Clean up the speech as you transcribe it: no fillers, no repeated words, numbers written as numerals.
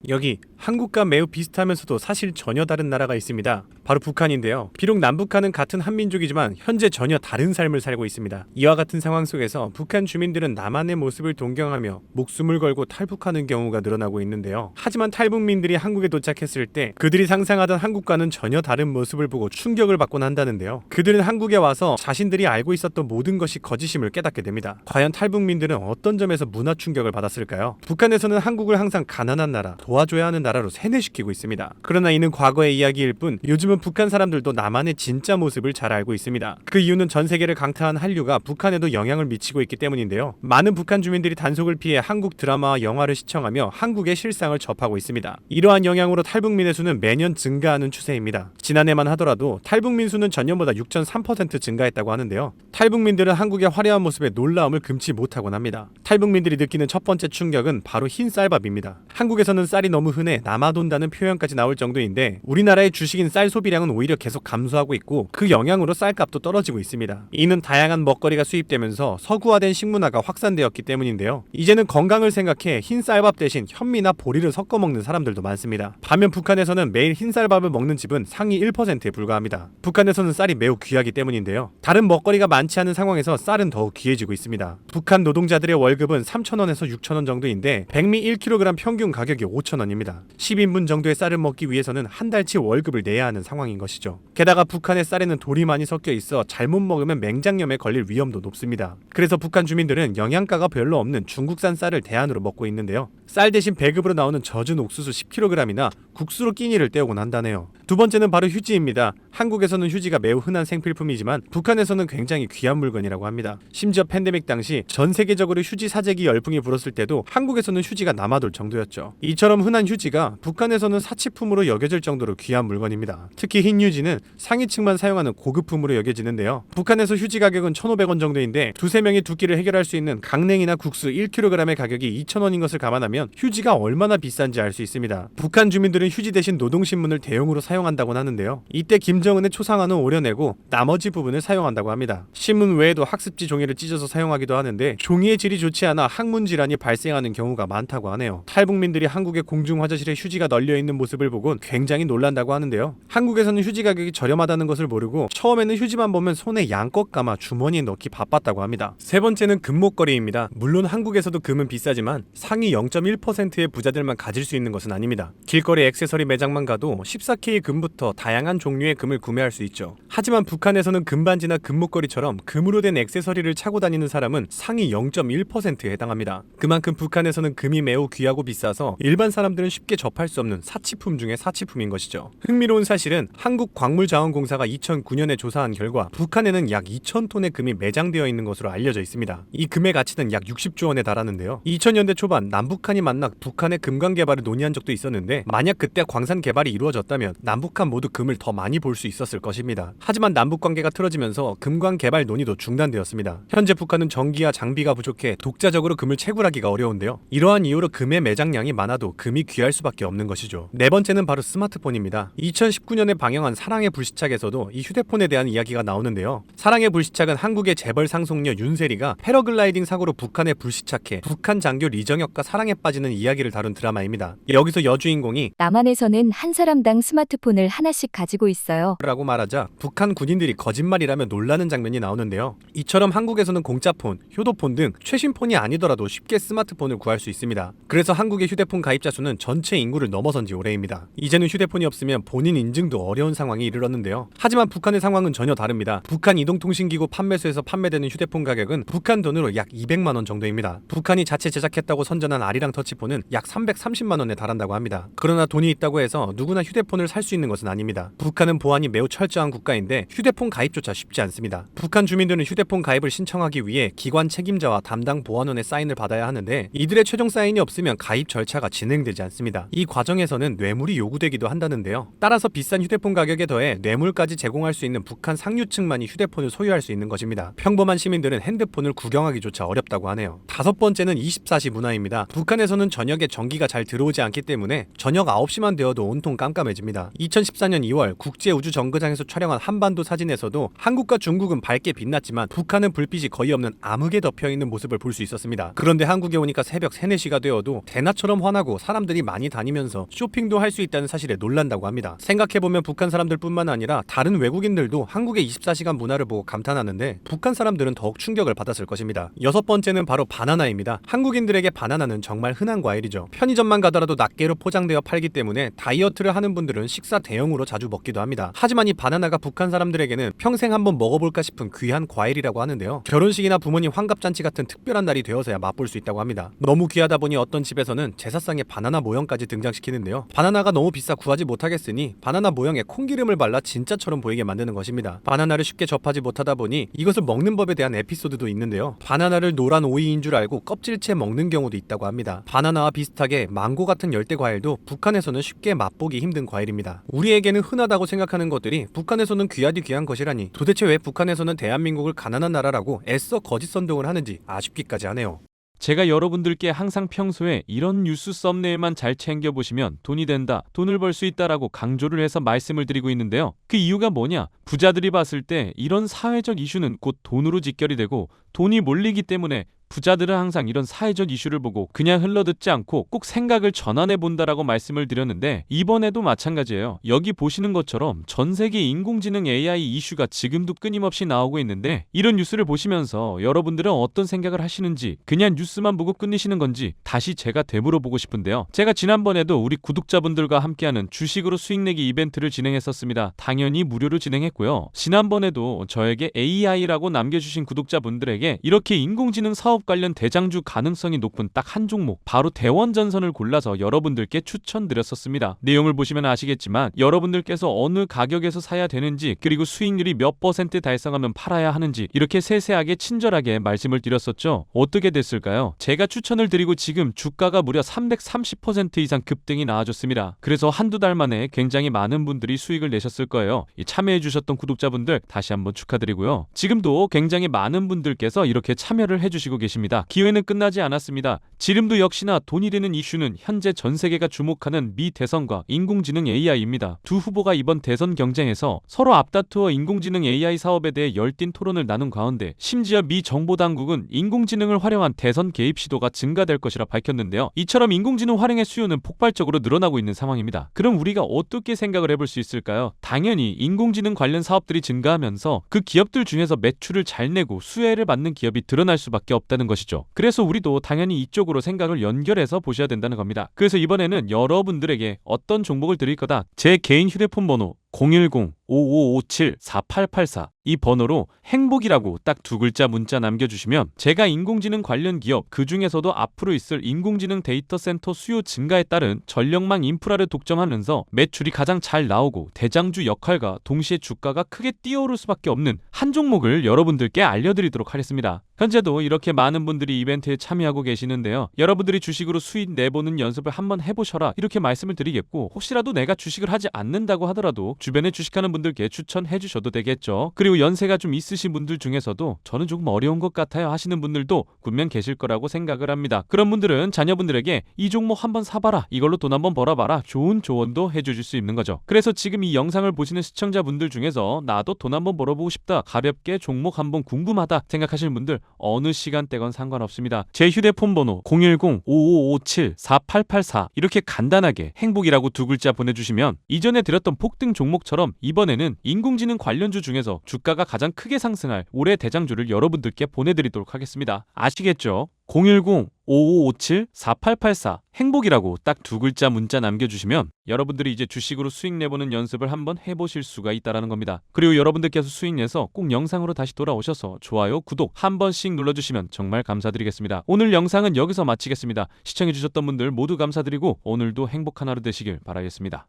여기 한국과 매우 비슷하면서도 사실 전혀 다른 나라가 있습니다. 바로 북한인데요. 비록 남북한은 같은 한민족이지만 현재 전혀 다른 삶을 살고 있습니다. 이와 같은 상황 속에서 북한 주민들은 남한의 모습을 동경하며 목숨을 걸고 탈북하는 경우가 늘어나고 있는데요. 하지만 탈북민들이 한국에 도착했을 때 그들이 상상하던 한국과는 전혀 다른 모습을 보고 충격을 받곤 한다는데요. 그들은 한국에 와서 자신들이 알고 있었던 모든 것이 거짓임을 깨닫게 됩니다. 과연 탈북민들은 어떤 점에서 문화 충격을 받았을까요? 북한에서는 한국을 항상 가난한 나라, 도와줘야 하는 나라로 세뇌시키고 있습니다. 그러나 이는 과거의 이야기일 뿐 요즘은 북한 사람들도 남한의 진짜 모습을 잘 알고 있습니다. 그 이유는 전 세계를 강타한 한류가 북한에도 영향을 미치고 있기 때문인데요. 많은 북한 주민들이 단속을 피해 한국 드라마와 영화를 시청하며 한국의 실상을 접하고 있습니다. 이러한 영향으로 탈북민의 수는 매년 증가하는 추세입니다. 지난해만 하더라도 탈북민 수는 전년보다 6.3% 증가했다고 하는데요. 탈북민들은 한국의 화려한 모습에 놀라움을 금치 못하곤 합니다. 탈북민들이 느끼는 첫 번째 충격은 바로 흰 쌀밥입니다. 한국에서는 쌀이 너무 흔해 남아돈다는 표현까지 나올 정도인데 우리나라의 주식인 쌀 소비량은 오히려 계속 감소하고 있고 그 영향으로 쌀값도 떨어지고 있습니다. 이는 다양한 먹거리가 수입되면서 서구화된 식문화가 확산되었기 때문인데요. 이제는 건강을 생각해 흰 쌀밥 대신 현미나 보리를 섞어 먹는 사람들도 많습니다. 반면 북한에서는 매일 흰 쌀밥을 먹는 집은 상위 1%에 불과합니다. 북한에서는 쌀이 매우 귀하기 때문인데요. 다른 먹거리가 많지 않은 상황에서 쌀은 더욱 귀해지고 있습니다. 북한 노동자들의 월급은 3,000원에서 6,000원 정도인데 백미 1kg 평균 가격이 5,000원입니다. 10인분 정도의 쌀을 먹기 위해서는 한 달치 월급을 내야 하는 상황인 것이죠. 게다가 북한의 쌀에는 돌이 많이 섞여 있어 잘못 먹으면 맹장염에 걸릴 위험도 높습니다. 그래서 북한 주민들은 영양가가 별로 없는 중국산 쌀을 대안으로 먹고 있는데요. 쌀 대신 배급으로 나오는 젖은 옥수수 10kg이나 국수로 끼니를 때우곤 한다네요. 두 번째는 바로 휴지입니다. 한국에서는 휴지가 매우 흔한 생필품이지만 북한에서는 굉장히 귀한 물건이라고 합니다. 심지어 팬데믹 당시 전 세계적으로 휴지 사재기 열풍이 불었을 때도 한국에서는 휴지가 남아돌 정도였죠. 이처럼 흔한 휴지가 북한에서는 사치품으로 여겨질 정도로 귀한 물건입니다. 특히 흰 휴지는 상위층만 사용하는 고급품으로 여겨지는데요. 북한에서 휴지 가격은 1,500원 정도인데 두세 명이 두 끼를 해결할 수 있는 강냉이나 국수 1kg의 가격이 2,000원인 것을 감안하면 휴지가 얼마나 비싼지 알 수 있습니다. 북한 주민들은 휴지 대신 노동신문을 대용으로 사용한다곤 하는데요. 이때 김정은의 초상화는 오려내고 나머지 부분을 사용한다고 합니다. 신문 외에도 학습지 종이를 찢어서 사용하기도 하는데 종이의 질이 좋지 않아 항문 질환이 발생하는 경우가 많다고 하네요. 탈북민들이 한국의 공중화장실에 휴지가 널려있는 모습을 보곤 굉장히 놀란다고 하는데요. 한국에서는 휴지 가격이 저렴하다는 것을 모르고 처음에는 휴지만 보면 손에 양껏 감아 주머니에 넣기 바빴다고 합니다. 세 번째는 금목걸이입니다. 물론 한국에서도 금은 비싸지만 상위 0.1%의 부자들만 가질 수 있는 것은 아닙니다. 길거리 액세서리 매장만 가도 14K 금부터 다양한 종류의 금을 구매할 수 있죠. 하지만 북한에서는 금반지나 금목걸이처럼 금으로 된 액세서리를 차고 다니는 사람은 상위 0.1%에 해당합니다. 그만큼 북한에서는 금이 매우 귀하고 비싸서 일반 사람들은 쉽게 접할 수 없는 사치품 중에 사치품인 것이죠. 흥미로운 사실은 한국광물자원공사가 2009년에 조사한 결과 북한에는 약 2,000톤의 금이 매장되어 있는 것으로 알려져 있습니다. 이 금의 가치는 약 60조 원에 달하는데요. 2000년대 초반 남북한이 만나 북한의 금광 개발을 논의한 적도 있었는데 만약 그때 광산 개발이 이루어졌다면 남북한 모두 금을 더 많이 볼 수 있었을 것입니다. 하지만 남북 관계가 틀어지면서 금광 개발 논의도 중단되었습니다. 현재 북한은 전기와 장비가 부족해 독자적으로 금을 채굴하기가 어려운데요. 이러한 이유로 금의 매장량이 많아도 금이 귀할 수밖에 없는 것이죠. 네 번째는 바로 스마트폰입니다. 2019년에 방영한 사랑의 불시착에서도 이 휴대폰에 대한 이야기가 나오는데요. 사랑의 불시착은 한국의 재벌 상속녀 윤세리가 패러글라이딩 사고로 북한에 불시착해 북한 장교 리정혁과 사랑에 빠지는 이야기를 다룬 드라마입니다. 여기서 여주인공이 남한에서는 한 사람당 스마트폰을 하나씩 가지고 있어요. 라고 말하자 북한 군인들이 거짓말이라며 놀라는 장면이 나오는데요. 이처럼 한국에서는 공짜폰, 효도폰 등 최신 폰이 아니더라도 쉽게 스마트폰을 구할 수 있습니다. 그래서 한국의 휴대폰 가입자 수는 전체 인구를 넘어선 지 오래입니다. 이제는 휴대폰이 없으면 본인 인증도 어려운 상황이 이르렀는데요. 하지만 북한의 상황은 전혀 다릅니다. 북한 이동통신기구 판매소에서 판매되는 휴대폰 가격은 북한 돈으로 약 200만 원 정도입니다. 북한이 자체 제작했다고 선전한 아리랑 터치폰은 약 330만 원에 달한다고 합니다. 그러나 돈이 있다고 해서 누구나 휴대폰을 살 수 있는 것은 아닙니다. 북한은 보안이 매우 철저한 국가인데 휴대폰 가입조차 쉽지 않습니다. 북한 주민들은 휴대폰 가입을 신청하기 위해 기관 책임자와 담당 보안원의 사인을 받아야 하는데 이들의 최종 사인이 없으면 가입 절차가 진행되지 않습니다. 이 과정에서는 뇌물이 요구되기도 한다는데요. 따라서 비싼 휴대폰 가격에 더해 뇌물까지 제공할 수 있는 북한 상류층만이 휴대폰을 소유할 수 있는 것입니다. 평범한 시민들은 핸드폰을 구경하기조차 어렵다고 하네요. 다섯 번째는 24시 문화입니다. 북한에서는 저녁에 전기가 잘 들어오지 않기 때문에 저녁 9시만 되어도 온통 깜깜해집니다. 2014년 2월 우주 정거장에서 촬영한 한반도 사진에서도 한국과 중국은 밝게 빛났지만 북한은 불빛이 거의 없는 암흑에 덮여있는 모습을 볼 수 있었습니다. 그런데 한국에 오니까 새벽 3, 4시가 되어도 대낮처럼 환하고 사람들이 많이 다니면서 쇼핑도 할 수 있다는 사실에 놀란다고 합니다. 생각해보면 북한 사람들뿐만 아니라 다른 외국인들도 한국의 24시간 문화를 보고 감탄하는데 북한 사람들은 더욱 충격을 받았을 것입니다. 여섯 번째는 바로 바나나입니다. 한국인들에게 바나나는 정말 흔한 과일이죠. 편의점만 가더라도 낱개로 포장되어 팔기 때문에 다이어트를 하는 분들은 식사 대용으로 자주 먹기도 합니다. 하지만 이 바나나가 북한 사람들에게는 평생 한번 먹어볼까 싶은 귀한 과일이라고 하는데요. 결혼식이나 부모님 환갑잔치 같은 특별한 날이 되어서야 맛볼 수 있다고 합니다. 너무 귀하다 보니 어떤 집에서는 제사상에 바나나 모형까지 등장시키는데요. 바나나가 너무 비싸 구하지 못하겠으니 바나나 모형에 콩기름을 발라 진짜처럼 보이게 만드는 것입니다. 바나나를 쉽게 접하지 못하다 보니 이것을 먹는 법에 대한 에피소드도 있는데요. 바나나를 노란 오이인 줄 알고 껍질째 먹는 경우도 있다고 합니다. 바나나와 비슷하게 망고 같은 열대 과일도 북한에서는 쉽게 맛보기 힘든 과일입니다. 우리에게는 흔하다고 생각하는 것들이 북한에서는 귀하디 귀한 것이라니 도대체 왜 북한에서는 대한민국을 가난한 나라라고 애써 거짓 선동을 하는지 아쉽기까지 하네요. 제가 여러분들께 항상 평소에 이런 뉴스 썸네일만 잘 챙겨보시면 돈이 된다, 돈을 벌 수 있다라고 강조를 해서 말씀을 드리고 있는데요. 그 이유가 뭐냐? 부자들이 봤을 때 이런 사회적 이슈는 곧 돈으로 직결이 되고 돈이 몰리기 때문에 부자들은 항상 이런 사회적 이슈를 보고 그냥 흘러듣지 않고 꼭 생각을 전환해 본다라고 말씀을 드렸는데 이번에도 마찬가지예요. 여기 보시는 것처럼 전 세계 인공지능 AI 이슈가 지금도 끊임없이 나오고 있는데 이런 뉴스를 보시면서 여러분들은 어떤 생각을 하시는지 그냥 뉴스만 보고 끝내시는 건지 다시 제가 되물어보고 싶은데요. 제가 지난번에도 우리 구독자분들과 함께하는 주식으로 수익 내기 이벤트를 진행했었습니다. 당연히 무료로 진행했고요. 지난번에도 저에게 AI라고 남겨주신 구독자분들에게 이렇게 인공지능 사업 관련 대장주 가능성이 높은 딱 한 종목 바로 대원전선을 골라서 여러분들께 추천드렸었습니다. 내용을 보시면 아시겠지만 여러분들께서 어느 가격에서 사야 되는지 그리고 수익률이 몇 % 달성하면 팔아야 하는지 이렇게 세세하게 친절하게 말씀을 드렸었죠. 어떻게 됐을까요? 제가 추천을 드리고 지금 주가가 무려 330% 이상 급등이 나와줬습니다. 그래서 한두 달 만에 굉장히 많은 분들이 수익을 내셨을 거예요. 참여해주셨던 구독자분들 다시 한번 축하드리고요. 지금도 굉장히 많은 분들께서 이렇게 참여를 해주시고 계십니다. 기회는 끝나지 않았습니다. 지금도 역시나 돈이 되는 이슈는 현재 전 세계가 주목하는 미 대선과 인공지능 AI입니다. 두 후보가 이번 대선 경쟁에서 서로 앞다투어 인공지능 AI 사업에 대해 열띤 토론을 나눈 가운데 심지어 미 정보당국은 인공지능을 활용한 대선 개입 시도가 증가될 것이라 밝혔는데요. 이처럼 인공지능 활용의 수요는 폭발적으로 늘어나고 있는 상황입니다. 그럼 우리가 어떻게 생각을 해볼 수 있을까요? 당연히 인공지능 관련 사업들이 증가하면서 그 기업들 중에서 매출을 잘 내고 수혜를 받는 기업이 드러날 수밖에 없다는 것이죠. 그래서 우리도 당연히 이쪽으로 생각을 연결해서 보셔야 된다는 겁니다. 그래서 이번에는 여러분들에게 어떤 종목을 드릴 거다. 제 개인 휴대폰 번호 010-5557-4884 이 번호로 행복이라고 딱 두 글자 문자 남겨주시면 제가 인공지능 관련 기업 그 중에서도 앞으로 있을 인공지능 데이터 센터 수요 증가에 따른 전력망 인프라를 독점하면서 매출이 가장 잘 나오고 대장주 역할과 동시에 주가가 크게 뛰어오를 수밖에 없는 한 종목을 여러분들께 알려드리도록 하겠습니다. 현재도 이렇게 많은 분들이 이벤트에 참여하고 계시는데요. 여러분들이 주식으로 수익 내보는 연습을 한번 해보셔라 이렇게 말씀을 드리겠고 혹시라도 내가 주식을 하지 않는다고 하더라도 주변에 주식하는 분들께 추천해 주셔도 되겠죠. 그리고 연세가 좀 있으신 분들 중에서도 저는 조금 어려운 것 같아요 하시는 분들도 분명 계실 거라고 생각을 합니다. 그런 분들은 자녀분들에게 이 종목 한번 사봐라 이걸로 돈 한번 벌어봐라 좋은 조언도 해주실 수 있는 거죠. 그래서 지금 이 영상을 보시는 시청자분들 중에서 나도 돈 한번 벌어보고 싶다 가볍게 종목 한번 궁금하다 생각하시는 분들 어느 시간대건 상관없습니다. 제 휴대폰 번호 010-5557-4884 이렇게 간단하게 행복이라고 두 글자 보내주시면 이전에 드렸던 폭등 종목처럼 이번에는 인공지능 관련주 중에서 주가가 가장 크게 상승할 올해 대장주를 여러분들께 보내드리도록 하겠습니다. 아시겠죠? 010-5557-4884 행복이라고 딱 두 글자 문자 남겨주시면 여러분들이 이제 주식으로 수익 내보는 연습을 한번 해보실 수가 있다는 겁니다. 그리고 여러분들께서 수익 내서 꼭 영상으로 다시 돌아오셔서 좋아요, 구독 한 번씩 눌러주시면 정말 감사드리겠습니다. 오늘 영상은 여기서 마치겠습니다. 시청해주셨던 분들 모두 감사드리고 오늘도 행복한 하루 되시길 바라겠습니다.